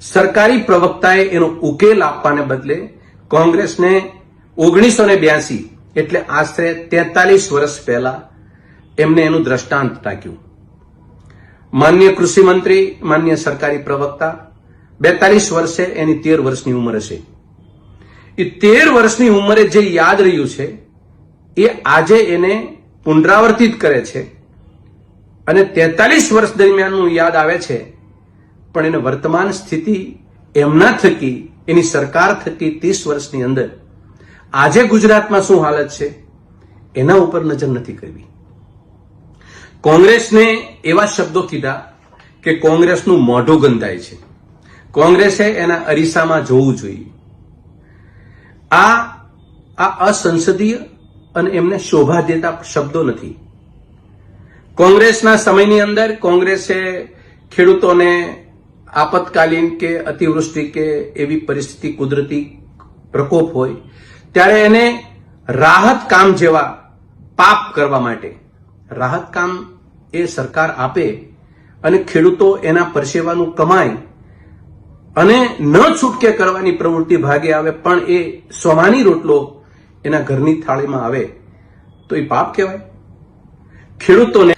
સરકારી પ્રવક્તાએ એનો ઉકેલ આપવાને બદલે કોંગ્રેસને 1982 એટલે આશરે 43 વર્ષ પહેલા એમને એનું દ્રષ્ટાંત ટાંક્યું। માન્ય કૃષિ મંત્રી, માન્ય સરકારી પ્રવક્તા 42 વર્ષે એની 13 વર્ષની ઉંમર હશે। એ 13 વર્ષની ઉંમરે જે યાદ રહ્યું છે એ આજે એને પુનરાવર્તિત કરે છે અને 43 વર્ષ દરમિયાનનું યાદ આવે છે, પણ એને વર્તમાન સ્થિતિ એમના થકી, એની સરકાર થકી 30 વર્ષની અંદર આજે ગુજરાતમાં શું હાલત છે એના ઉપર નજર નથી કરવી। કોંગ્રેસને એવા શબ્દો કીધા કે કોંગ્રેસનું મોઢું ગંધાય છે, કોંગ્રેસે એના અરીસામાં જોવું જોઈએ। આ અસંસદીય અને એમને શોભા દેતા શબ્દો નથી। કોંગ્રેસના સમયની અંદર કોંગ્રેસે ખેડૂતોને આપતકાલીન કે અતિવૃષ્ટિ કે એવી પરિસ્થિતિ, કુદરતી પ્રકોપ હોય ત્યારે એને રાહત કામ જેવા પાપ કરવા માટે રાહત કામ એ સરકાર આપે અને ખેડૂતો એના પરસેવાનું કમાય અને ન છૂટકે કરવાની પ્રવૃત્તિ ભાગે આવે, પણ એ સોમાની રોટલો એના ઘરની થાળીમાં આવે તો એ પાપ કહેવાય? ખેડૂતોને